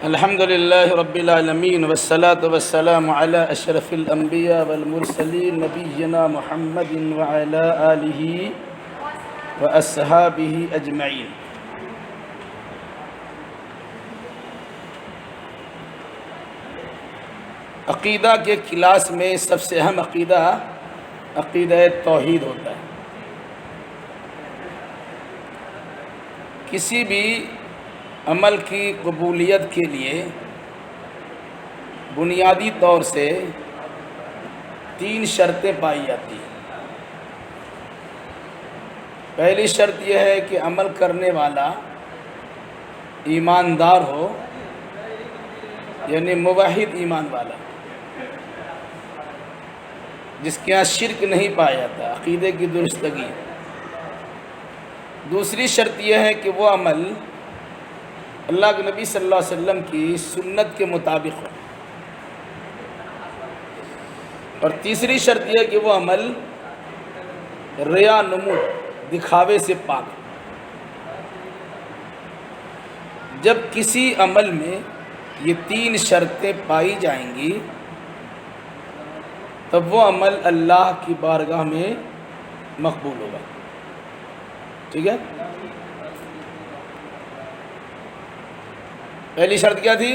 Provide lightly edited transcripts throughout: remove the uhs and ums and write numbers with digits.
الحمد لله رب العالمين والصلاة والسلام على أشرف الأنبياء والمرسلين نبينا محمد وعلى آله وأصحابه أجمعين. عقیدہ کے کلاس میں سب سے اہم عقیدہ توحید ہوتا ہے. کسی بھی عمل کی قبولیت کے لیے بنیادی طور سے 3 شرطیں پائی جاتی ہیں. پہلی شرط یہ ہے کہ عمل کرنے والا ایماندار ہو، یعنی موحد ایمان والا، جس کے یہاں شرک نہیں پایا جاتا، عقیدے کی درستگی. دوسری شرط یہ ہے کہ وہ عمل اللہ کے نبی صلی اللہ علیہ وسلم کی سنت کے مطابق ہو. اور تیسری شرط یہ ہے کہ وہ عمل ریا نمود، دکھاوے سے پاک ہو. جب کسی عمل میں یہ 3 شرطیں پائی جائیں گی تب وہ عمل اللہ کی بارگاہ میں مقبول ہوگا. ٹھیک ہے؟ پہلی شرط کیا تھی؟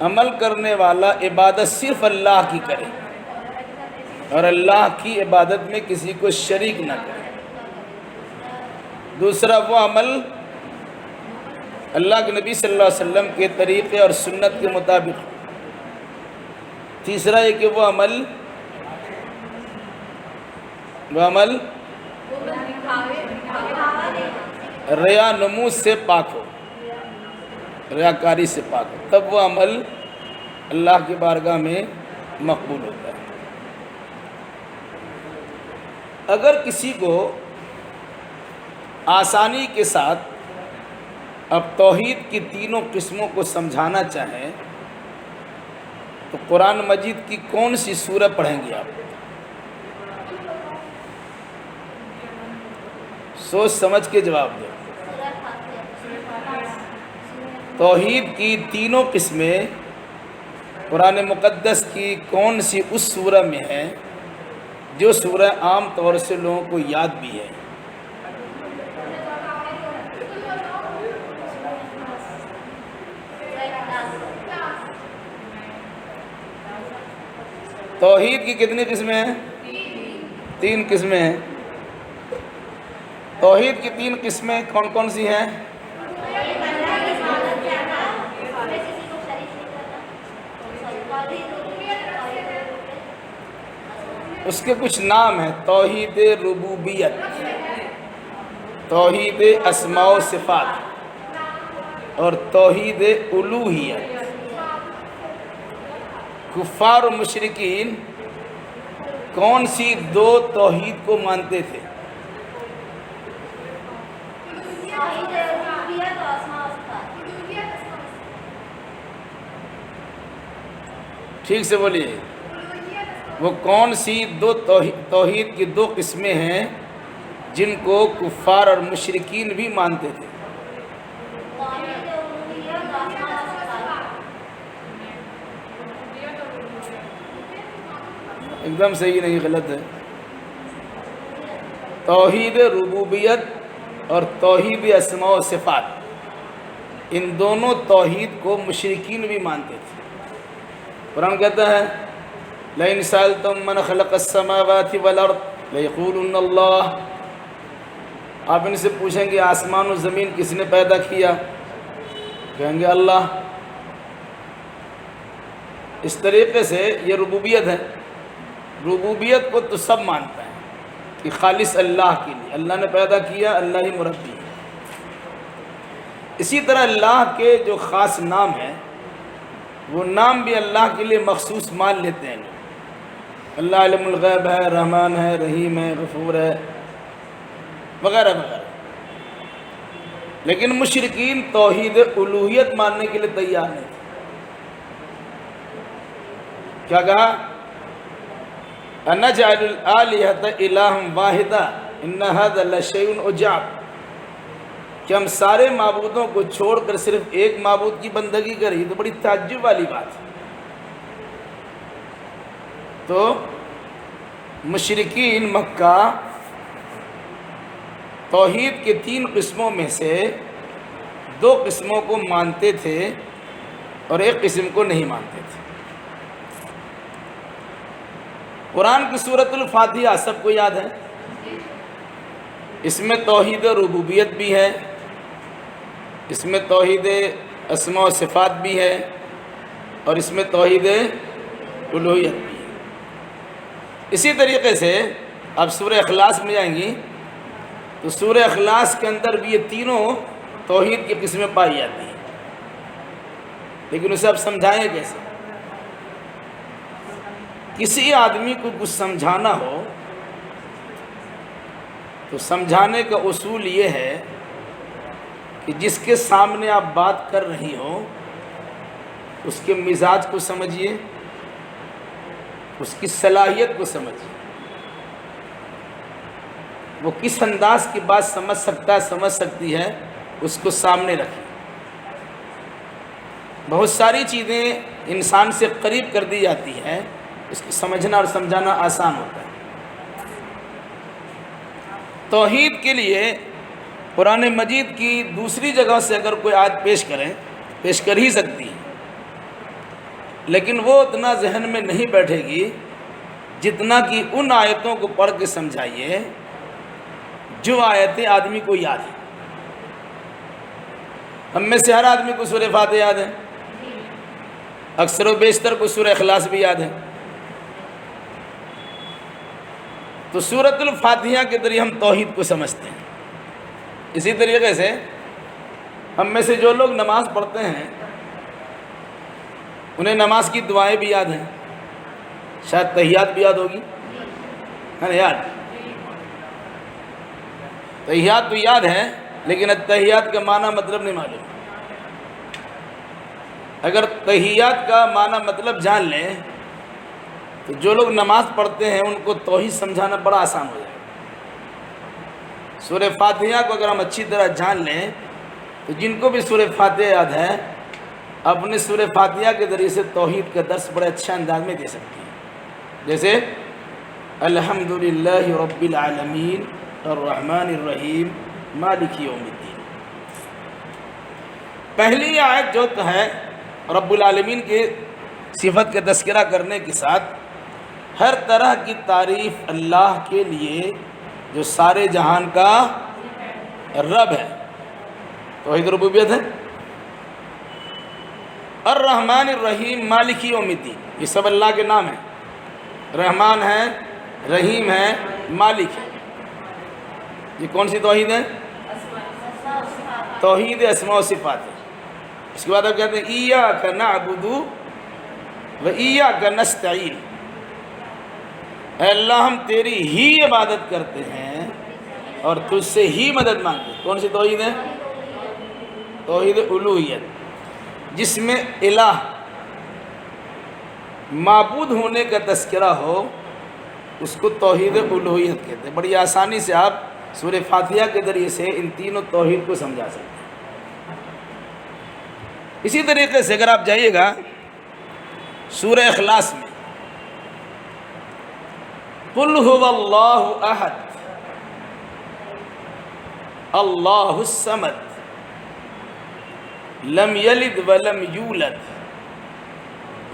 عمل کرنے والا عبادت صرف اللہ کی کرے اور اللہ کی عبادت میں کسی کو شریک نہ کرے. دوسرا، وہ عمل اللہ کے نبی صلی اللہ علیہ وسلم کے طریقے اور سنت کے مطابق. تیسرا یہ کہ وہ عمل ریا نمود سے پاک ہو، ریاکاری سے پاک ہو، تب وہ عمل اللہ کی بارگاہ میں مقبول ہوتا ہے. اگر کسی کو آسانی کے ساتھ اب توحید کی 3 قسموں کو سمجھانا چاہیں تو قرآن مجید کی کون سی سورہ پڑھیں گے آپ؟ سوچ سمجھ کے جواب دیں. توحید کی 3 قسمیں قرآن مقدس کی کون سی اس سورہ میں ہے جو سورہ عام طور سے لوگوں کو یاد بھی ہے؟ توحید کی کتنی قسمیں ہیں؟ 3 قسمیں ہیں. توحید کی 3 قسمیں کون کون سی ہیں؟ اس کے کچھ نام ہیں: توحید ربوبیت، توحید اسماء و صفات اور توحید الوہیت. کفار و مشرکین کون سی 2 توحید کو مانتے تھے؟ ٹھیک سے بولیے. وہ کون سی 2 توحید کی 2 قسمیں ہیں جن کو کفار اور مشرکین بھی مانتے تھے؟ ایک دم صحیح نہیں، غلط ہے. توحید ربوبیت اور توحید اسماء و صفات، ان دونوں توحید کو مشرکین بھی مانتے تھے. قرآن کہتا ہے لَإِنْ سَأَلْتُم مَّنْ خَلَقَ السَّمَاوَاتِ وَالْأَرْضَ لَيَقُولُنَّ اللَّهُ. آپ ان سے پوچھیں گے آسمان و زمین کس نے پیدا کیا؟ کہیں گے اللہ. اس طریقے سے یہ ربوبیت ہے. ربوبیت کو تو سب مانتا ہے کہ خالص اللہ کے لیے، اللہ نے پیدا کیا، اللہ ہی مربی ہے. اسی طرح اللہ کے جو خاص نام ہیں وہ نام بھی اللہ کے لیے مخصوص مان لیتے ہیں. اللہ علم الغیب ہے، رحمان ہے، رحیم ہے، غفور ہے، وغیرہ وغیرہ. لیکن مشرکین توحید الوہیت ماننے کے لیے تیار نہیں تھے. کیا کہا؟ انجعل الآلہۃ الہا واحدا ان ھذا لشیء عجاب، کہ ہم سارے معبودوں کو چھوڑ کر صرف ایک معبود کی بندگی کریں، تو بڑی تعجب والی بات ہے۔ تو مشرکین مکہ توحید کے 3 قسموں میں سے 2 قسموں کو مانتے تھے اور 1 قسم کو نہیں مانتے تھے۔ قرآن کی سورۃ الفاتحہ سب کو یاد ہے، اس میں توحید ربوبیت بھی ہے، اس میں توحید اسماء و صفات بھی ہے، اور اس میں توحید الوہیت بھی ہے۔ اسی طریقے سے آپ سورہ اخلاص میں جائیں گی تو سورہ اخلاص کے اندر بھی یہ تینوں توحید کی قسمیں پائی جاتی ہیں، لیکن اسے آپ سمجھائیں کیسے؟ کسی آدمی کو کچھ سمجھانا ہو تو سمجھانے کا اصول یہ ہے کہ جس کے سامنے آپ بات کر رہی ہو اس کے مزاج کو سمجھیے، اس کی صلاحیت کو سمجھیے، وہ کس انداز کی بات سمجھ سکتا ہے، سمجھ سکتی ہے، اس کو سامنے رکھیں۔ بہت ساری چیزیں انسان سے قریب کر دی جاتی ہیں، اس کو سمجھنا اور سمجھانا آسان ہوتا ہے۔ توحید کے لیے قرآن مجید کی دوسری جگہ سے اگر کوئی آیت پیش کر ہی سکتی ہے، لیکن وہ اتنا ذہن میں نہیں بیٹھے گی جتنا کہ ان آیتوں کو پڑھ کے سمجھائیے جو آیتیں آدمی کو یاد ہیں۔ ہم میں سے ہر آدمی کو سورہ فاتحہ یاد ہے، اکثر و بیشتر کو سورہ اخلاص بھی یاد ہے۔ تو سورۃ الفاتحہ کے ذریعے ہم توحید کو سمجھتے ہیں۔ اسی طریقے سے ہم میں سے جو لوگ نماز پڑھتے ہیں انہیں نماز کی دعائیں بھی یاد ہیں، شاید تحیات بھی یاد ہوگی، ہے نا یاد؟ تحیات تو یاد ہے، لیکن تحیات کا معنی مطلب نہیں معلوم۔ اگر تحیات کا معنی مطلب جان لیں تو جو لوگ نماز پڑھتے ہیں ان کو توحید سمجھانا بڑا آسان ہو جائے گا۔ سورہ فاتحہ کو اگر ہم اچھی طرح جان لیں تو جن کو بھی سورہ فاتحہ یاد ہے اپنے سورہ فاتحہ کے ذریعے سے توحید کا درس بڑے اچھے انداز میں دے سکتی ہیں۔ جیسے الحمدللہ رب العالمین الرحمن الرحیم مالک یوم الدین۔ پہلی آیت جو ہے رب العالمین کی صفت کا تذکرہ کرنے کے ساتھ ہر طرح کی تعریف اللہ کے لیے جو سارے جہان کا رب ہے، توحید ربوبیت ہے۔ الرحمن الرحیم مالک یوم الدین، یہ سب اللہ کے نام ہیں، رحمان ہے، رحیم ہے، مالک ہے۔ یہ کون سی توحید ہے؟ توحید اسماء و صفات ہے۔ اس کے بعد آپ کہتے ہیں ایاک نعبد و ایاک نستعین، اے اللہ ہم تیری ہی عبادت کرتے ہیں اور تجھ سے ہی مدد مانگتے ہیں۔ کون سی توحید ہے؟ توحید الوہیت، جس میں الہ معبود ہونے کا تذکرہ ہو اس کو توحید الوہیت کہتے ہیں۔ بڑی آسانی سے آپ سورہ فاتحہ کے ذریعے سے ان تینوں توحید کو سمجھا سکتے ہیں۔ اسی طریقے سے اگر آپ جائیے گا سورہ اخلاص میں، قل هو اللہ احد اللہ الصمد لم یلد ولم یولد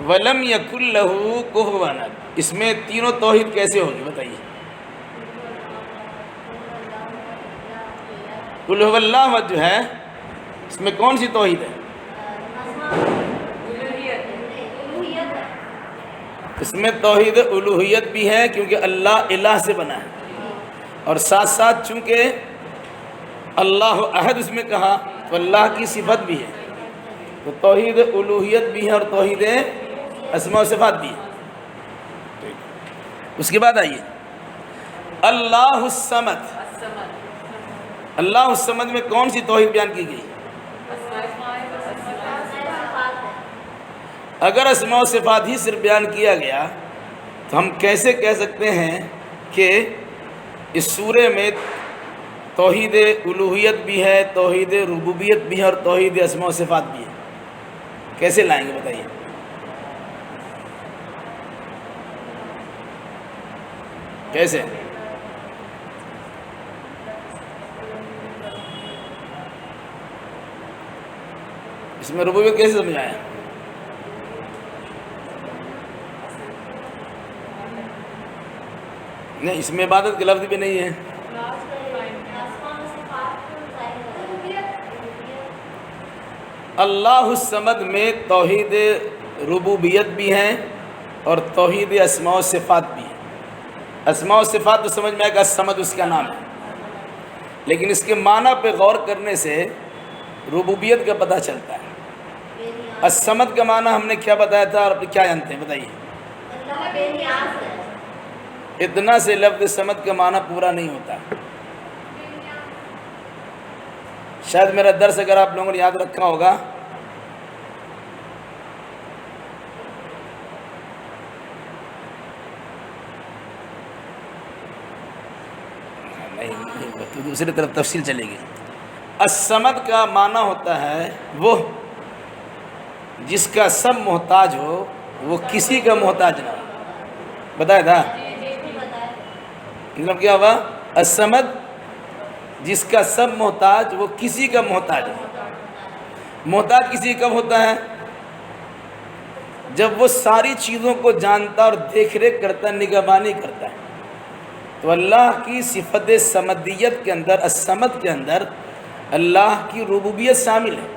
ولم یکن لہ کفوا احد۔ اس میں تینوں توحید کیسے ہوگی بتائیے؟ قل هو اللہ جو ہے اس میں کون سی توحید ہے؟ اس میں توحید الوہیت بھی ہے کیونکہ اللہ الہ سے بنا ہے، اور ساتھ ساتھ چونکہ اللہ احد اس میں کہا تو اللہ کی صفت بھی ہے، تو توحید الوہیت بھی ہے اور توحید اسماء و صفات بھی ہے۔ اس کے بعد آئیے اللہ الصمد، اللہ الصمد میں کون سی توحید بیان کی گئی؟ اگر اسماء و صفات ہی صرف بیان کیا گیا تو ہم کیسے کہہ سکتے ہیں کہ اس سورے میں توحید الوہیت بھی ہے، توحید ربوبیت بھی ہے اور توحید اسماء و صفات بھی ہے. کیسے لائیں گے بتائیے؟ کیسے؟ اس میں ربوبیت کیسے سمجھائیں؟ نہیں، اس میں عبادت کے لفظ بھی نہیں ہے. اللہ الصمد میں توحید ربوبیت بھی ہے اور توحید اسماء و صفات بھی ہے. اسماء و صفات تو سمجھ میں آئے گا، الصمد اس کا نام ہے، لیکن اس کے معنی پہ غور کرنے سے ربوبیت کا پتہ چلتا ہے. الصمد کا معنی ہم نے کیا بتایا تھا اور کیا جانتے ہیں بتائیے؟ اتنا سے لفظ صمد کا معنی پورا نہیں ہوتا. شاید میرا درس اگر آپ لوگوں نے یاد رکھا ہوگا، نہیں دوسری طرف تفصیل چلے گی. الصمد کا معنی ہوتا ہے وہ جس کا سب محتاج ہو، وہ کسی کا محتاج نہ ہو. بتایا تھا مطلب کیا ہوا؟ الصمد جس کا سب محتاج، وہ کسی کا محتاج ہے. محتاج کسی کب ہوتا ہے؟ جب وہ ساری چیزوں کو جانتا اور دیکھ ریکھ کرتا ہے، نگہبانی کرتا ہے. تو اللہ کی صفت صمدیت کے اندر، الصمد کے اندر اللہ کی ربوبیت شامل ہے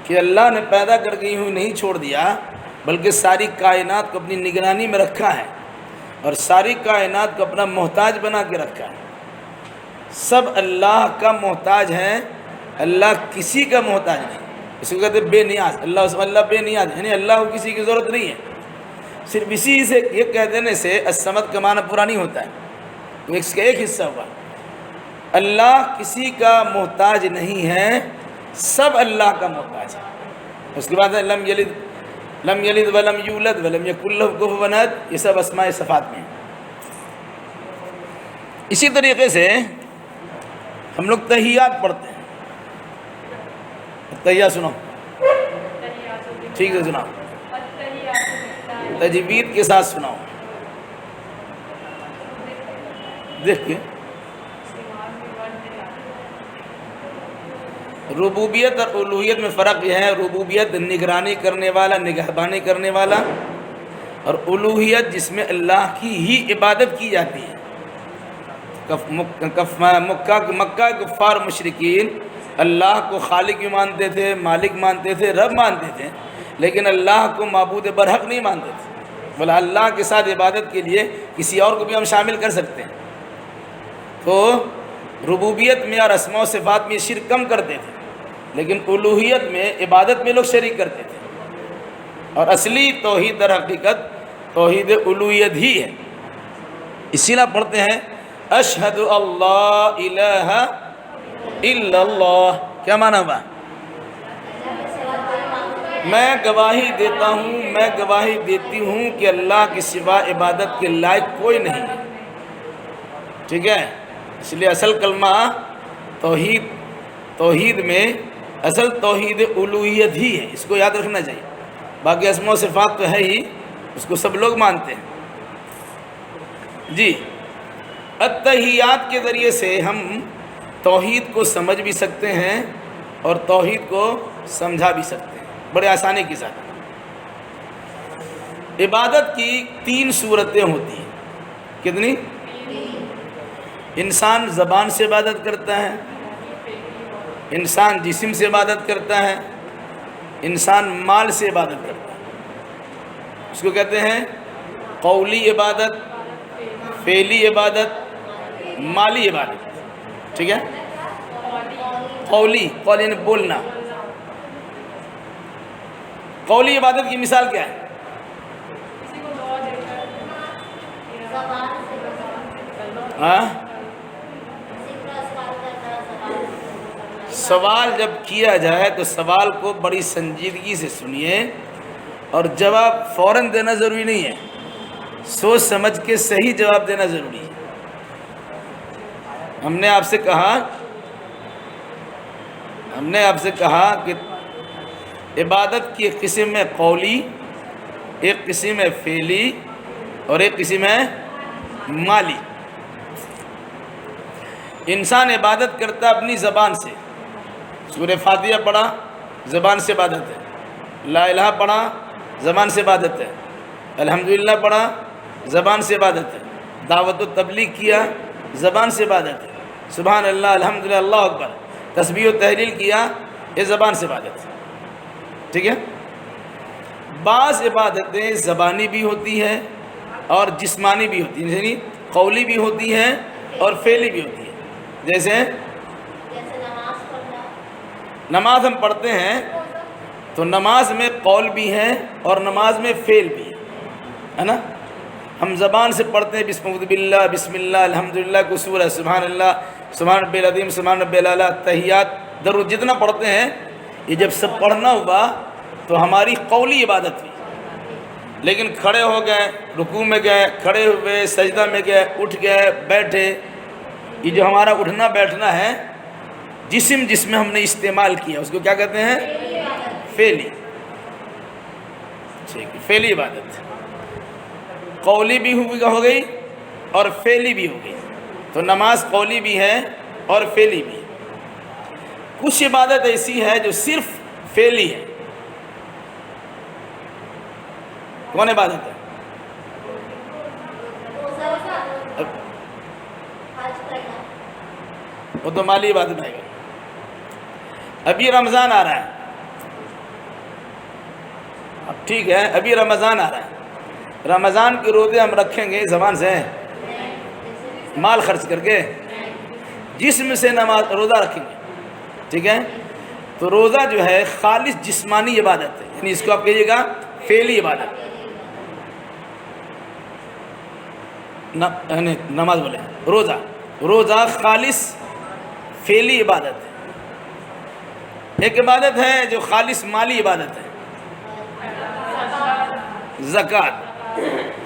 کہ اللہ نے پیدا کر کے یوں نہیں چھوڑ دیا، بلکہ ساری کائنات کو اپنی نگرانی میں رکھا ہے اور ساری کائنات کو اپنا محتاج بنا کے رکھا ہے. سب اللہ کا محتاج ہے، اللہ کسی کا محتاج نہیں. اس کو کہتے ہیں بے نیاز. اللہ بے نیاز ہے، یعنی اللہ کو کسی کی ضرورت نہیں ہے. صرف اسی سے یہ کہہ دینے سے الصمد کا معنی پورا نہیں ہوتا ہے. تو اس کا ایک حصہ ہوا اللہ کسی کا محتاج نہیں ہے، سب اللہ کا محتاج ہے. اس کے بعد لم یلد ولم یولد ولم یکن لہ کفوا احد، یہ سب اسماء صفات میں ہیں. اسی طریقے سے ہم لوگ تحیات پڑھتے ہیں. تحیات سنو، ٹھیک ہے سناؤ، تجوید کے ساتھ سناؤ. دیکھ کے ربوبیت اور الوہیت میں فرق یہ ہے. ربوبیت نگرانی کرنے والا، نگہبانی کرنے والا، اور الوہیت جس میں اللہ کی ہی عبادت کی جاتی ہے. مکہ کفار مشرکین اللہ کو خالق بھی مانتے تھے، مالک مانتے تھے، رب مانتے تھے، لیکن اللہ کو معبود برحق نہیں مانتے تھے. بولا اللہ کے ساتھ عبادت کے لیے کسی اور کو بھی ہم شامل کر سکتے ہیں. تو ربوبیت میں اور اسماء و صفات میں شرک کم کرتے تھے، لیکن الوہیت میں، عبادت میں لوگ شریک کرتے تھے. اور اصلی توحید در حقیقت توحید الوہیت ہی ہے. اسی لیے پڑھتے ہیں اشہد اللہ الہ الا اللہ. کیا معنی ہوا؟ میں گواہی دیتا ہوں، میں گواہی دیتی ہوں کہ اللہ کے سوا عبادت کے لائق کوئی نہیں ہے. ٹھیک ہے؟ اس لیے اصل کلمہ توحید میں اصل توحید الوہیت ہی ہے. اس کو یاد رکھنا چاہیے. باقی اسماء و صفات تو ہے ہی، اس کو سب لوگ مانتے ہیں. جی، التحیات کے ذریعے سے ہم توحید کو سمجھ بھی سکتے ہیں اور توحید کو سمجھا بھی سکتے ہیں بڑے آسانی کے ساتھ. عبادت کی 3 صورتیں ہوتی ہیں. کتنی؟ انسان زبان سے عبادت کرتا ہے، انسان جسم سے عبادت کرتا ہے، انسان مال سے عبادت کرتا ہے. اس کو کہتے ہیں قولی عبادت، فعلی عبادت، مالی عبادت. ٹھیک ہے؟ قولی یعنی بولنا. قولی عبادت کی مثال کیا ہے؟ سوال جب کیا جائے تو سوال کو بڑی سنجیدگی سے سنیے اور جواب فوراً دینا ضروری نہیں ہے. سوچ سمجھ کے صحیح جواب دینا ضروری ہے. ہم نے آپ سے کہا کہ عبادت کی ایک قسم ہے قولی، ایک قسم ہے فعلی اور ایک قسم ہے مالی۔ انسان عبادت کرتا ہے اپنی زبان سے، سورہ فاتحہ پڑھا زبان سے عبادت ہے، لا الہ پڑھا زبان سے عبادت ہے، الحمدللہ پڑھا زبان سے عبادت ہے، دعوت و تبلیغ کیا زبان سے عبادت ہے، سبحان اللہ الحمدللہ اللہ اکبر تسبیح و تحلیل کیا یہ زبان سے عبادت ہے، ٹھیک ہے۔ بعض عبادتیں زبانی بھی ہوتی ہے اور جسمانی بھی ہوتی ہیں، یعنی قولی بھی ہوتی ہے اور فعلی بھی ہوتی ہے۔ جیسے نماز ہم پڑھتے ہیں تو نماز میں قول بھی ہے اور نماز میں فعل بھی ہے نا۔ ہم زبان سے پڑھتے ہیں بسم اللہ بسم اللہ الحمدللہ کو سورہ سبحان اللہ سبحان ربی العظیم سبحان ربی الاعلیٰ تحیات درود جتنا پڑھتے ہیں، یہ جب سب پڑھنا ہوا تو ہماری قولی عبادت ہوئی، لیکن کھڑے ہو گئے رکوع میں گئے، کھڑے ہوئے سجدہ میں گئے، اٹھ گئے بیٹھے، یہ جو ہمارا اٹھنا بیٹھنا ہے جسم جس میں ہم نے استعمال کیا اس کو کیا کہتے ہیں؟ فعلی، ٹھیک ہے، فعلی عبادت قولی بھی ہو گئی اور فعلی بھی ہو گئی، تو نماز قولی بھی ہے اور فعلی بھی ہے۔ کچھ عبادت ایسی ہے جو صرف فعلی ہے۔ کون عبادت ہے؟ وہ تو مالی عبادت ہے۔ ابھی رمضان آ رہا ہے، اب ٹھیک ہے ابھی رمضان آ رہا ہے، رمضان کے روزے ہم رکھیں گے زبان سے مال خرچ کر کے، جسم سے نماز روزہ رکھیں گے، ٹھیک ہے، تو روزہ جو ہے خالص جسمانی عبادت ہے، یعنی اس کو آپ کہیے گا فعلی عبادت، نماز بولے روزہ خالص فعلی عبادت ہے۔ ایک عبادت ہے جو خالص مالی عبادت ہے،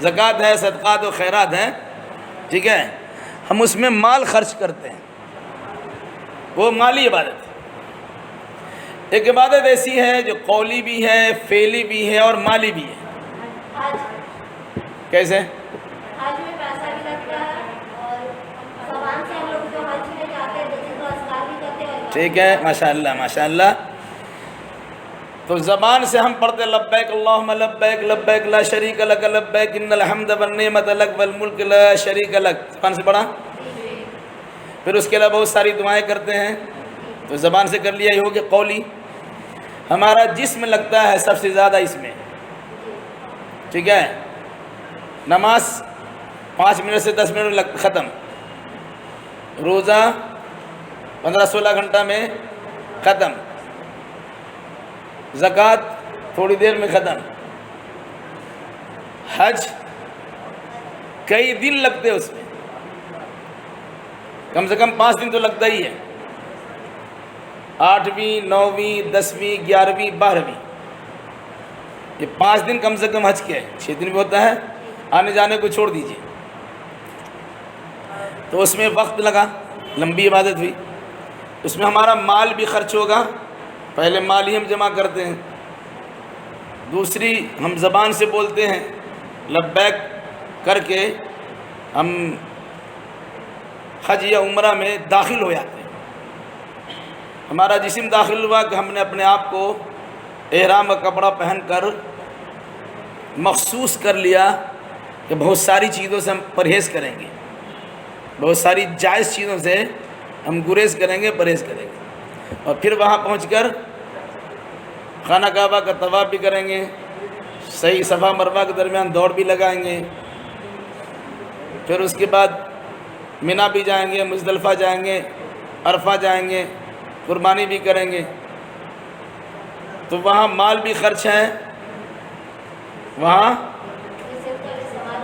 زکوٰۃ ہے، صدقات و خیرات ہے، ٹھیک ہے، ہم اس میں مال خرچ کرتے ہیں، وہ مالی عبادت ہے۔ ایک عبادت ایسی ہے جو قولی بھی ہے فعلی بھی ہے اور مالی بھی ہے۔ کیسے؟ ٹھیک ہے، ماشاءاللہ ماشاءاللہ، تو زبان سے ہم پڑھتے لبیک اللہم لبیک لبیک لا شریک لک لبیک ان الحمد والنعمت لک والملک لا شریک لک، زبان سے پڑھا۔ پھر اس کے علاوہ بہت ساری دعائیں کرتے ہیں، تو زبان سے کر لیا، یہ ہو گیا قولی۔ ہمارا جسم لگتا ہے سب سے زیادہ اس میں، ٹھیک ہے، نماز 5 منٹ سے 10 منٹ ختم، روزہ 15-16 گھنٹہ میں ختم، زکوٰۃ تھوڑی دیر میں ختم، حج کئی دن لگتے اس میں، کم سے کم 5 دن تو لگتا ہی ہے، 8ویں 9ویں 10ویں 11ویں 12ویں، یہ 5 دن کم سے کم حج کے ہے، 6 دن بھی ہوتا ہے، آنے جانے کو چھوڑ دیجئے، تو اس میں وقت لگا، لمبی عبادت ہوئی، اس میں ہمارا مال بھی خرچ ہوگا، پہلے مال ہی ہم جمع کرتے ہیں، دوسری ہم زبان سے بولتے ہیں، لبیک کر کے ہم حج یا عمرہ میں داخل ہو جاتے ہیں، ہمارا جسم داخل ہوا کہ ہم نے اپنے آپ کو احرام کا کپڑا پہن کر مخصوص کر لیا کہ بہت ساری چیزوں سے ہم پرہیز کریں گے، بہت ساری جائز چیزوں سے ہم گریز کریں گے، پرہیز کریں گے، اور پھر وہاں پہنچ کر خانہ کعبہ کا طواف بھی کریں گے، صحیح صفا مروہ کے درمیان دوڑ بھی لگائیں گے، پھر اس کے بعد مینا بھی جائیں گے، مزدلفہ جائیں گے، عرفہ جائیں گے، قربانی بھی کریں گے، تو وہاں مال بھی خرچ ہے، وہاں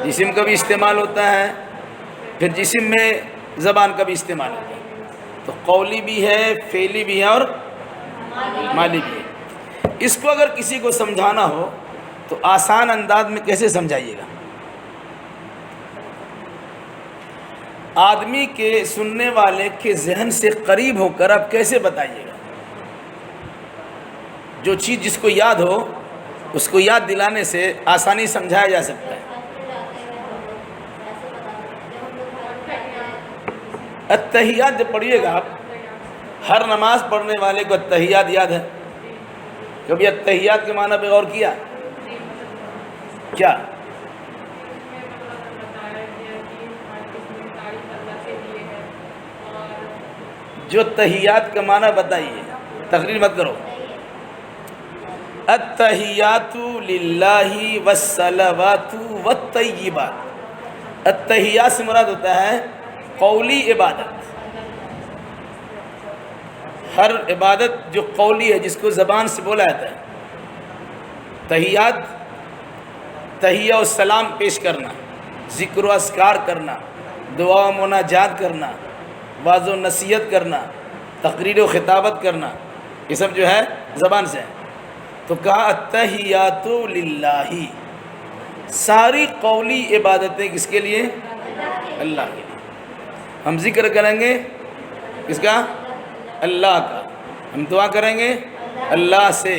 جسم کا بھی استعمال ہوتا ہے، پھر جسم میں زبان کا بھی استعمال ہوتا ہے، تو قولی بھی ہے فعلی بھی ہے اور مالی بھی ہے۔ اس کو اگر کسی کو سمجھانا ہو تو آسان انداز میں کیسے سمجھائیے گا؟ آدمی کے سننے والے کے ذہن سے قریب ہو کر آپ کیسے بتائیے گا؟ جو چیز جس کو یاد ہو اس کو یاد دلانے سے آسانی سمجھایا جا سکتا ہے۔ التحیات جب پڑھیے گا آپ، ہر نماز پڑھنے والے کو التحیات یاد ہے؟ کبھی التحیات کے معنی پہ غور کیا؟ کیا؟ جو تحیات کا معنی بتائیے، تقریر مت کرو۔ التحیات للہ والصلوات والطیبات۔ التحیات سے مراد ہوتا ہے قولی عبادت، ہر عبادت جو قولی ہے، جس کو زبان سے بولا جاتا ہے۔ تحیات، تحیہ و سلام پیش کرنا، ذکر و اذکار کرنا، دعا و مناجات کرنا، واعظ و نصیحت کرنا، تقریر و خطابت کرنا، یہ سب جو ہے زبان سے ہے۔ تو کہا التحیات للہ، ساری قولی عبادتیں کس کے لیے؟ اللہ کے لیے۔ ہم ذکر کریں گے کس کا؟ اللہ کا۔ ہم دعا کریں گے اللہ سے،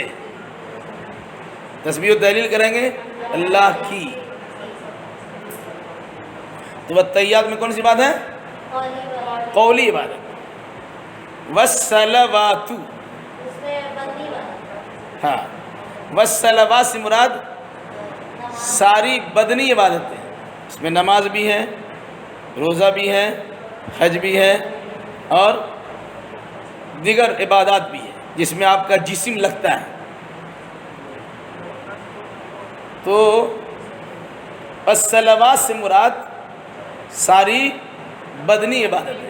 تسبیح و تحلیل کریں گے اللہ کی۔ تو التحیات میں کون سی بات ہے؟ قولی عبادت۔ والصلوات، ہاں، والصلوات سے مراد ساری بدنی عبادتیں، اس میں نماز بھی ہے، روزہ بھی ہے، حج بھی ہے، اور دیگر عبادات بھی ہے جس میں آپ کا جسم لگتا ہے۔ تو الصلوات سے مراد ساری بدنی عبادتیں،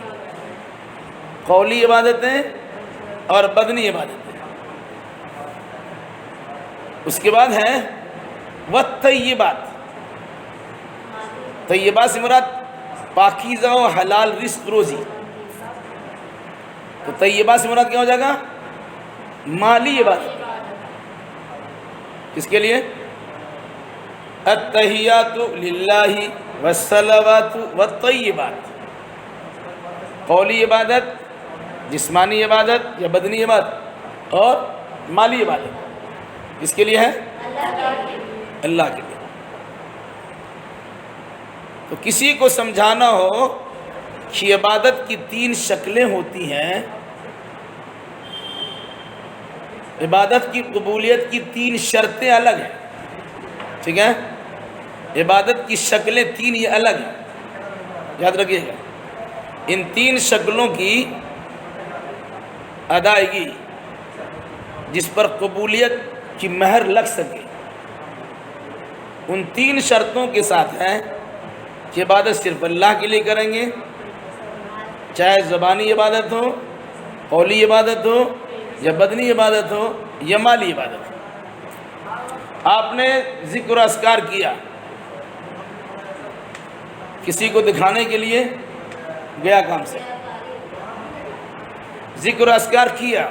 قولی عبادتیں اور بدنی عبادتیں۔ اس کے بعد ہے والطیبات۔ طیبات سے مراد پاکیزہ و حلال رزق روزی۔ تو طیبات سے مراد کیا ہو جائے گا؟ مالی عبادت۔ کس کے لیے؟ التحیات للہ والصلوات والطیبات، قولی عبادت، جسمانی عبادت یا بدنی عبادت، اور مالی عبادت۔ کس کے لیے ہے؟ اللہ کے لیے۔ تو کسی کو سمجھانا ہو کہ عبادت کی 3 شکلیں ہوتی ہیں، عبادت کی قبولیت کی 3 شرطیں الگ ہیں، ٹھیک ہے؟ عبادت کی شکلیں 3 یہ الگ ہیں، یاد رکھیے گا۔ ان 3 شکلوں کی ادائیگی جس پر قبولیت کی مہر لگ سکے، ان 3 شرطوں کے ساتھ ہے کہ عبادت صرف اللہ کے لیے کریں گے، چاہے زبانی عبادت ہو، قولی عبادت ہو، یا بدنی عبادت ہو، یا مالی عبادت ہو۔ آپ نے ذکر و اذکار کیا، کسی کو دکھانے کے لیے گیا کام سے، ذکر و اذکار کیا،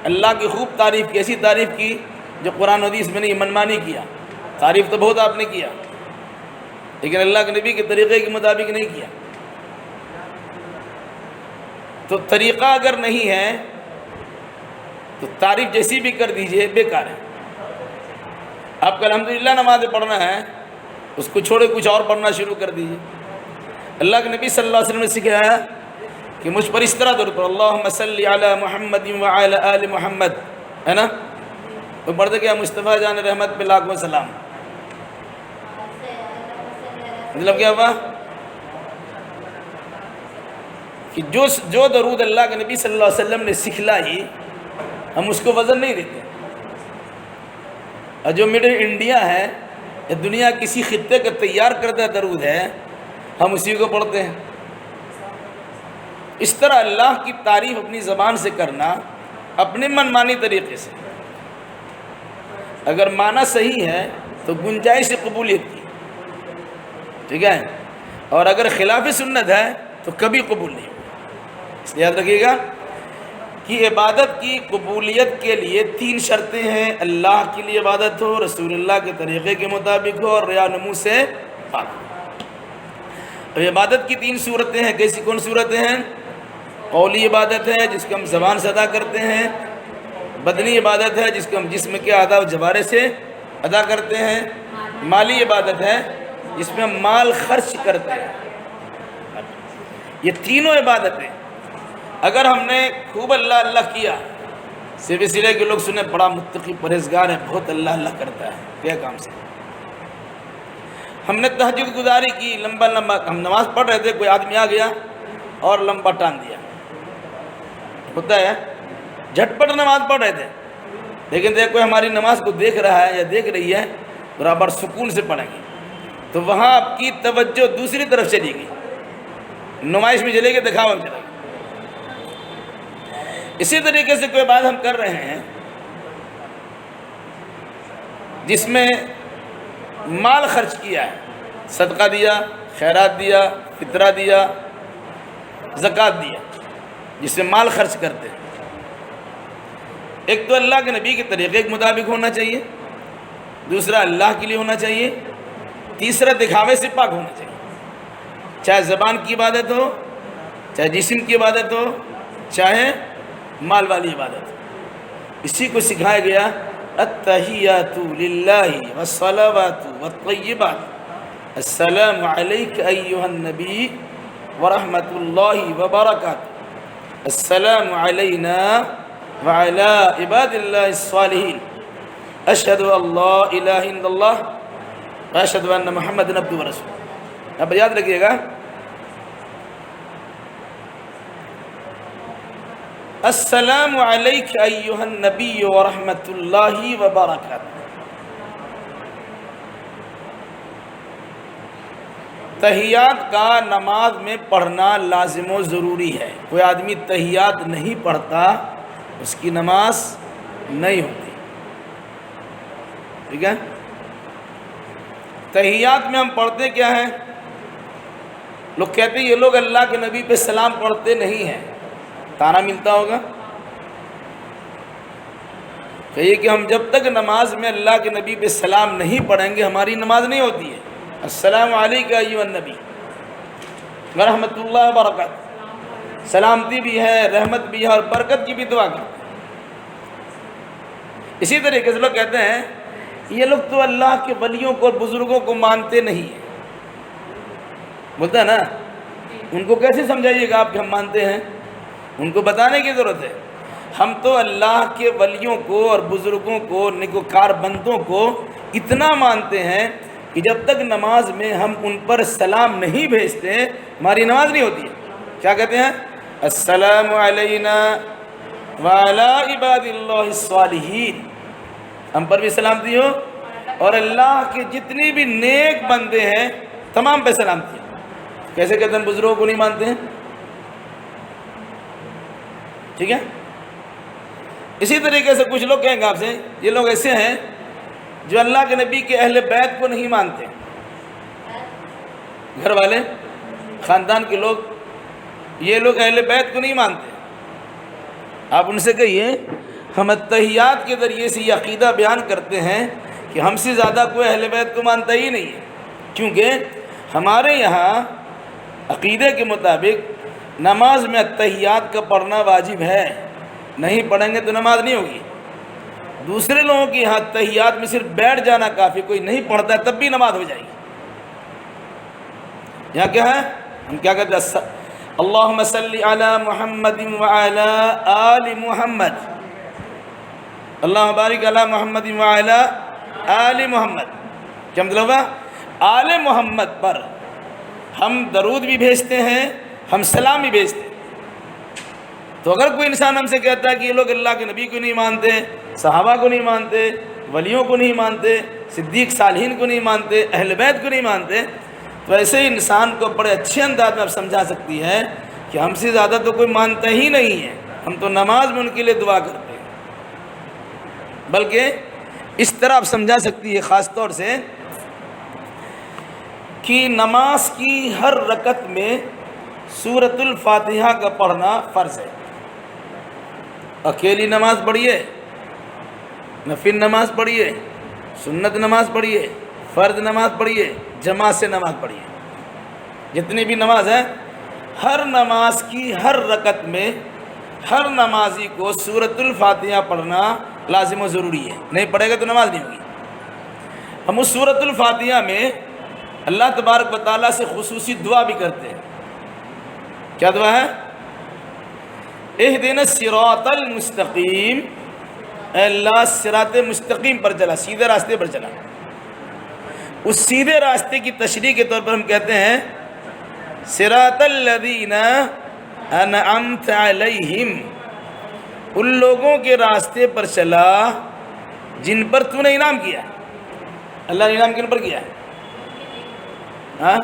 اللہ کی خوب تعریف کی، ایسی تعریف کی جو قرآن و حدیث میں نہیں، منمانی کیا۔ تعریف تو بہت آپ نے کیا، لیکن اللہ کے نبی کے طریقے کے مطابق نہیں کیا۔ تو طریقہ اگر نہیں ہے تو تعریف جیسی بھی کر دیجئے بیکار ہے۔ آپ کا الحمدللہ نماز پڑھنا ہے، اس کو چھوڑے کچھ اور پڑھنا شروع کر دیجئے۔ اللہ کے نبی صلی اللہ علیہ وسلم نے سکھایا کہ مجھ پر اس طرح درود پڑھو، اللہم صلی علی محمد وعلی آل محمد، ہے نا؟ تو پڑھتے کیا؟ مصطفیٰ جان رحمت پہ لاکھوں سلام۔ مطلب کیا ہوا؟ کہ جو درود اللہ کے نبی صلی اللہ علیہ وسلم نے سکھلائی، ہم اس کو وزن نہیں دیتے۔ اور جو مڈل انڈیا ہے یا دنیا کسی خطے کا تیار کردہ درود ہے، ہم اسی کو پڑھتے ہیں۔ اس طرح اللہ کی تعریف اپنی زبان سے کرنا، اپنے منمانی طریقے سے، اگر معنی صحیح ہے تو گنجائش قبولیت کی، ٹھیک ہے؟ اور اگر خلاف سنت ہے تو کبھی قبول نہیں ہوگا۔ اس لیے یاد رکھیے گا کہ عبادت کی قبولیت کے لیے 3 شرطیں ہیں: اللہ کے لیے عبادت ہو، رسول اللہ کے طریقے کے مطابق ہو، اور ریا نمو سے پاک ہو۔ عبادت کی 3 صورتیں ہیں. کیسی کون صورتیں ہیں؟ قولی عبادت ہے جس کو ہم زبان سے ادا کرتے ہیں، بدنی عبادت ہے جس کو ہم جسم کے اعضاء و جوارح سے ادا کرتے ہیں، مالی عبادت ہے جس میں ہم مال خرچ کرتے ہیں. یہ تینوں عبادتیں اگر ہم نے خوب اللہ اللہ کیا، صرف اس لیے کہ لوگ سنیں بڑا متقی پرہیزگار ہے، بہت اللہ اللہ کرتا ہے، کیا کام سے ہم نے تہجد گزاری کی، لمبا ہم نماز پڑھ رہے تھے، کوئی آدمی آ گیا اور لمبا ٹان دیا، ہوتا ہے جھٹپٹ نماز پڑھ رہے تھے، لیکن دیکھو ہماری نماز کو دیکھ رہا ہے یا دیکھ رہی ہے، برابر سکون سے پڑھیں گے تو وہاں آپ کی توجہ دوسری طرف چلی گئی، نمائش میں چلے گی، دکھاوا میں چلے گی. اسی طریقے سے کوئی بات ہم کر رہے ہیں جس میں مال خرچ کیا ہے، صدقہ دیا، خیرات دیا، فطرہ دیا، زکوٰۃ دیا، جس سے مال خرچ کرتے ہیں. ایک تو اللہ کے نبی کے طریقے کے مطابق ہونا چاہیے، دوسرا اللہ کے لیے ہونا چاہیے، تیسرا دکھاوے سے پاک ہونا چاہیے، چاہے زبان کی عبادت ہو، چاہے جسم کی عبادت ہو، چاہے مال والی عبادت ہو. اسی کو سکھایا گیا التحیات للہ والصلوات والطیبات السلام علیک ایہا النبی ورحمۃ اللہ وبرکاتہ السلام علینا وعلی عباد اللہ الصالحین اشہد ان لا الہ الا اللہ واشہد ان محمد عبدہ ورسولہ. اب یاد رکھیے گا السلام علیک ایہا النبی ورحمۃ اللہ وبرکاتہ. تحیات کا نماز میں پڑھنا لازم و ضروری ہے. کوئی آدمی تحیات نہیں پڑھتا اس کی نماز نہیں ہوتی. ٹھیک ہے، تحیات میں ہم پڑھتے کیا ہیں؟ لوگ کہتے ہیں یہ لوگ اللہ کے نبی پہ سلام پڑھتے نہیں ہیں، تانا ملتا ہوگا. کہیے کہ ہم جب تک نماز میں اللہ کے نبی پہ سلام نہیں پڑھیں گے ہماری نماز نہیں ہوتی ہے. السلام علیکم ایھا النبی ورحمۃ اللہ وبرکاتہ، سلامتی بھی ہے، رحمت بھی ہے اور برکت کی بھی دعا کرتے ہیں. اسی طریقے سے لوگ کہتے ہیں یہ لوگ تو اللہ کے ولیوں کو اور بزرگوں کو مانتے نہیں ہیں. بولتا ہے نا، ان کو کیسے سمجھائیے گا آپ کہ ہم مانتے ہیں؟ ان کو بتانے کی ضرورت ہے. ہم تو اللہ کے ولیوں کو اور بزرگوں کو، نیکوکار بندوں کو اتنا مانتے ہیں کہ جب تک نماز میں ہم ان پر سلام نہیں بھیجتے ہماری نماز نہیں ہوتی ہے. کیا کہتے ہیں؟ السلام علینا وعلی عباد اللہ الصالحین، ہم پر بھی سلامتی ہو اور اللہ کے جتنی بھی نیک بندے ہیں تمام پہ سلامتی ہے. کیسے کہتے ہیں بزرگوں کو نہیں مانتے ہیں؟ ٹھیک ہے. اسی طریقے سے کچھ لوگ کہیں گے آپ سے یہ لوگ ایسے ہیں جو اللہ کے نبی کے اہل بیت کو نہیں مانتے. گھر والے، خاندان کے لوگ، یہ لوگ اہل بیت کو نہیں مانتے. آپ ان سے کہیے ہم التحیات کے ذریعے سے یہ عقیدہ بیان کرتے ہیں کہ ہم سے زیادہ کوئی اہل بیت کو مانتا ہی نہیں ہے، کیونکہ ہمارے یہاں عقیدے کے مطابق نماز میں التحیات کا پڑھنا واجب ہے، نہیں پڑھیں گے تو نماز نہیں ہوگی. دوسرے لوگوں کی یہاں تحیات میں صرف بیٹھ جانا کافی، کوئی نہیں پڑھتا ہے تب بھی نماز ہو جائے گی. یہاں کیا ہے؟ ہم کیا کہتے ہیں؟ اللہم صلی علی محمد وعلی آل محمد، اللہ بارک علی محمد وعلی آل محمد. کیا مطلب ہے؟ آل محمد پر ہم درود بھی بھیجتے ہیں، ہم سلام بھی بھیجتے ہیں. تو اگر کوئی انسان ہم سے کہتا ہے کہ یہ لوگ اللہ کے نبی کو نہیں مانتے، صحابہ کو نہیں مانتے، ولیوں کو نہیں مانتے، صدیق صالحین کو نہیں مانتے، اہل بیت کو نہیں مانتے، تو ایسے ہی انسان کو بڑے اچھے انداز میں آپ سمجھا سکتی ہے کہ ہم سے زیادہ تو کوئی مانتا ہی نہیں ہے، ہم تو نماز میں ان کے لیے دعا کرتے ہیں. بلکہ اس طرح آپ سمجھا سکتی ہے خاص طور سے کہ نماز کی ہر رکعت میں سورۃ الفاتحہ کا پڑھنا فرض ہے. اکیلی نماز پڑھیے، نفل نماز پڑھیے، سنت نماز پڑھیے، فرض نماز پڑھیے، جماعت سے نماز پڑھیے، جتنی بھی نماز ہے، ہر نماز کی ہر رکعت میں ہر نمازی کو سورۃ الفاتحہ پڑھنا لازم و ضروری ہے، نہیں پڑھے گا تو نماز نہیں ہوگی۔ ہم اس سورۃ الفاتحہ میں اللہ تبارک و تعالیٰ سے خصوصی دعا بھی کرتے ہیں۔ کیا دعا ہے؟ اہدنا الصراط المستقیم، اے اللہ صراط مستقیم پر چلا، سیدھے راستے پر چلا۔ اس سیدھے راستے کی تشریح کے طور پر ہم کہتے ہیں صراط الذین انعمت علیہم، ان لوگوں کے راستے پر چلا جن پر تو نے انعام کیا۔ اللہ نے انعام کن پر کیا ہے؟ ہاں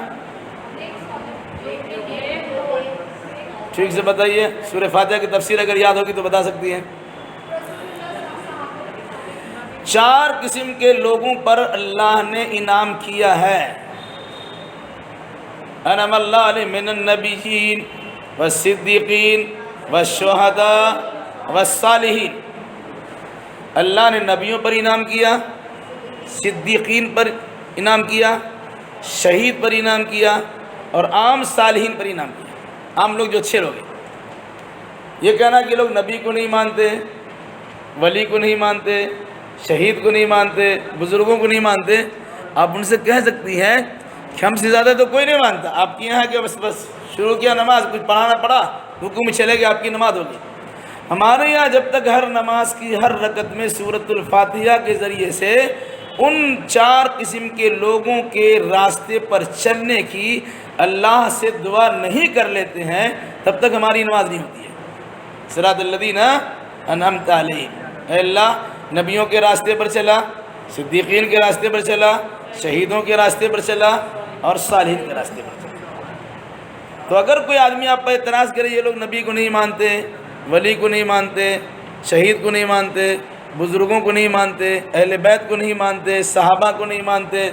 ٹھیک سے بتائیے، سورہ فاتحہ کی تفسیر اگر یاد ہوگی تو بتا سکتی ہیں۔ 4 قسم کے لوگوں پر اللہ نے انعام کیا ہے۔ انعم اللہ علیہ من النبیین والصدیقین والشہداء والصالحین، اللہ نے نبیوں پر انعام کیا، صدیقین پر انعام کیا، شہید پر انعام کیا، اور عام صالحین پر انعام کیا۔ عام لوگ جو اچھے لوگ ہیں، یہ کہنا کہ لوگ نبی کو نہیں مانتے، ولی کو نہیں مانتے، شہید کو نہیں مانتے، بزرگوں کو نہیں مانتے، آپ ان سے کہہ سکتی ہیں کہ ہم سے زیادہ تو کوئی نہیں مانتا، آپ کے یہاں کہ بس شروع کیا نماز، کچھ پڑھانا پڑا، رکوع میں چلے گئے، آپ کی نماز ہوگی۔ ہمارے یہاں جب تک ہر نماز کی ہر رکعت میں سورۃ الفاتحہ کے ذریعے سے ان 4 قسم کے لوگوں کے راستے پر چلنے کی اللہ سے دعا نہیں کر لیتے ہیں، تب تک ہماری نماز نہیں ہوتی ہے۔ صراط الذین انعمت علیہم، اے اللہ نبیوں کے راستے پر چلا، صدیقین کے راستے پر چلا، شہیدوں کے راستے پر چلا، اور صالحین کے راستے پر چلا۔ تو اگر کوئی آدمی آپ پر اعتراض کرے یہ لوگ نبی کو نہیں مانتے، ولی کو نہیں مانتے، شہید کو نہیں مانتے، بزرگوں کو نہیں مانتے، اہل بیت کو نہیں مانتے، صحابہ کو نہیں مانتے،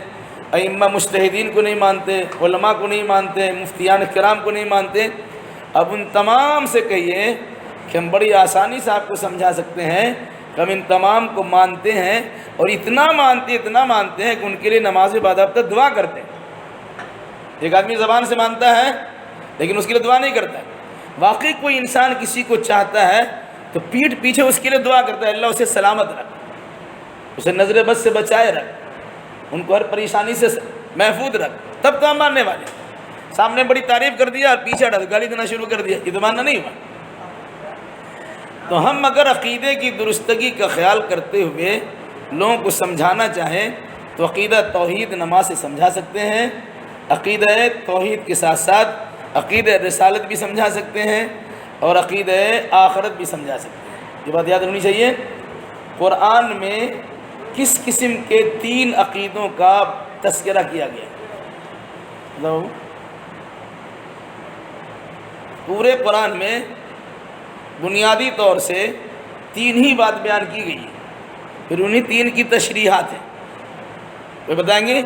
ائمہ مجتہدین کو نہیں مانتے، علماء کو نہیں مانتے، مفتیان کرام کو نہیں مانتے، اب ان تمام سے کہیے کہ ہم بڑی آسانی سے آپ کو سمجھا سکتے ہیں کہ ہم ان تمام کو مانتے ہیں، اور اتنا مانتے ہیں کہ ان کے لیے نماز باضابطہ دعا کرتے ہیں۔ ایک آدمی زبان سے مانتا ہے لیکن اس کے لیے دعا نہیں کرتا ہے۔ واقعی کوئی انسان کسی کو چاہتا ہے تو پیٹھ پیچھے اس کے لیے دعا کرتا ہے، اللہ اسے سلامت رکھ، اسے نظر بد سے بچائے رکھ، ان کو ہر پریشانی سے محفوظ رکھ، تب تو ہم ماننے والے۔ سامنے بڑی تعریف کر دیا اور پیچھے گالی دینا شروع کر دیا، یہ تو ماننا نہیں ہوا۔ تو ہم اگر عقیدے کی درستگی کا خیال کرتے ہوئے لوگوں کو سمجھانا چاہیں تو عقیدہ توحید نماز سے سمجھا سکتے ہیں، عقیدہ توحید کے ساتھ ساتھ عقیدہ رسالت بھی سمجھا سکتے ہیں، اور عقیدہ آخرت بھی سمجھا سکتے ہیں۔ یہ بات یاد رکھنی چاہیے۔ قرآن میں کس قسم کے 3 عقیدوں کا تذکرہ کیا گیا؟ پورے قرآن میں بنیادی طور سے 3 ہی بات بیان کی گئی ہے، پھر انہی 3 کی تشریحات ہیں۔ کوئی بتائیں گے؟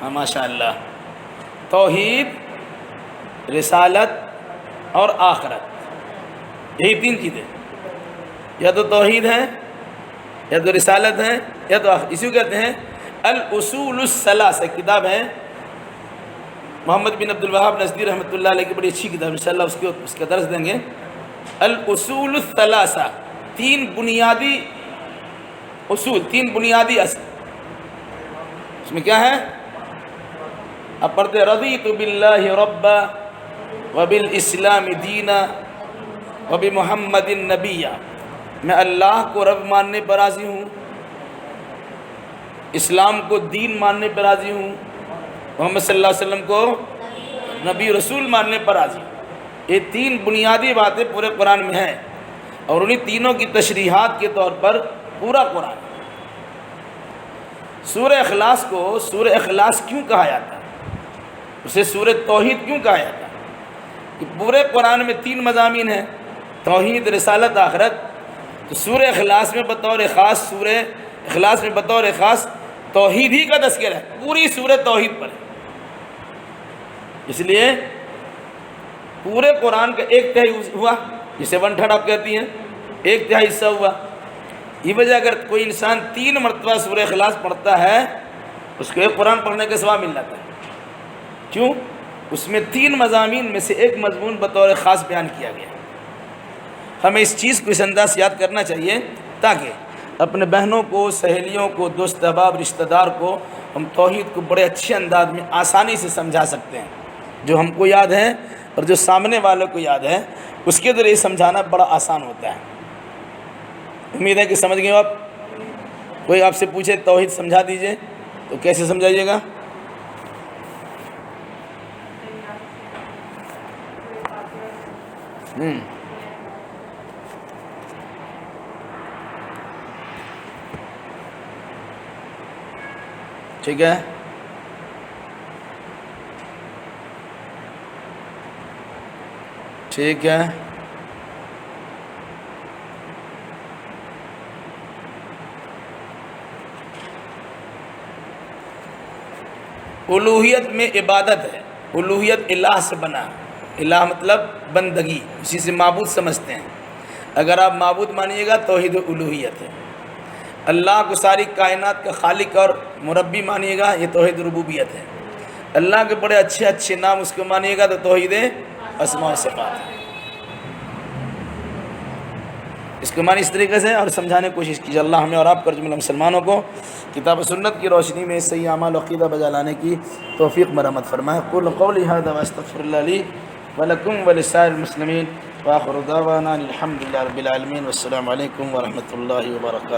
ہاں ماشاء اللہ، توحید، رسالت اور آخرت، یہی 3 چیزیں، یا تو توحید ہے، یا تو رسالت ہے، یا تو آخرت۔ اسی کو کہتے ہیں الاصول الثلاثہ، کتاب ہے محمد بن عبد الوہاب نجدی رحمۃ اللہ علیہ کی، بڑی اچھی کتاب، انشاءاللہ اس کا درس دیں گے۔ الاصول الثلاثہ، 3 بنیادی اصول، 3 بنیادی اصل۔ اس میں کیا ہے؟ اب پڑھتے رضیت باللہ ربا وبالاسلام دینا وبمحمد نبیا، میں اللہ کو رب ماننے پر راضی ہوں، اسلام کو دین ماننے پر راضی ہوں، محمد صلی اللہ علیہ وسلم کو نبی رسول ماننے پر راضی ہوں۔ یہ 3 بنیادی باتیں پورے قرآن میں ہیں، اور انہی تینوں کی تشریحات کے طور پر پورا قرآن۔ سورہ اخلاص کو سورہ اخلاص کیوں کہا جاتا ہے؟ اسے سورہ توحید کیوں کہا جاتا ہے؟ کہ پورے قرآن میں 3 مضامین ہیں، توحید، رسالت، آخرت۔ تو سورہ اخلاص میں بطور خاص توحید ہی کا تذکرہ ہے، پوری سورہ توحید پر ہے۔ اس لیے پورے قرآن کا 1/3 ہوا، جسے 1/3 آپ کہتی ہیں، 1/3 حصہ ہوا۔ یہ وجہ اگر کوئی انسان 3 مرتبہ سورہ اخلاص پڑھتا ہے اس کو ایک قرآن پڑھنے کے ثواب مل جاتا ہے. کیوں؟ اس میں 3 مضامین میں سے ایک مضمون بطور خاص بیان کیا گیا. ہمیں اس چیز کو اس انداز سے یاد کرنا چاہیے تاکہ اپنے بہنوں کو، سہیلیوں کو، دوست احباب، رشتہ دار کو ہم توحید کو بڑے اچھے انداز میں آسانی سے سمجھا سکتے ہیں. جو ہم کو یاد ہے اور جو سامنے والوں کو یاد ہے اس کے ذریعے سمجھانا بڑا آسان ہوتا ہے. امید ہے کہ سمجھ گئے آپ. کوئی آپ سے پوچھے توحید سمجھا دیجئے تو کیسے سمجھائیے گا؟ ٹھیک ہے. ٹھیک ہے. الوہیت میں عبادت ہے. الوہیت الہ سے بنا. الہ مطلب بندگی، اسی سے معبود سمجھتے ہیں. اگر آپ معبود مانیے گا توحید الوہیت ہے. اللہ کو ساری کائنات کا خالق اور مربی مانیے گا، یہ توحید ربوبیت ہے. اللہ کے بڑے اچھے اچھے نام اس کو مانیے گا تو توحید اسماء و صفات ہے. اس کو مانی اس طریقے سے اور سمجھانے کی کوشش کیجیے. اللہ ہمیں اور آپ پر جملہ مسلمانوں کو کتاب و سنت کی روشنی میں صحیح اعمال و عقیدہ بجا لانے کی توفیق مرحمت فرمائے. قول قولی ھذا واستغفر اللہ لی ولکم ولسائر المسلمین وآخر دعوانا الحمد للہ رب العالمین والسلام علیکم ورحمۃ اللہ وبرکاتہ.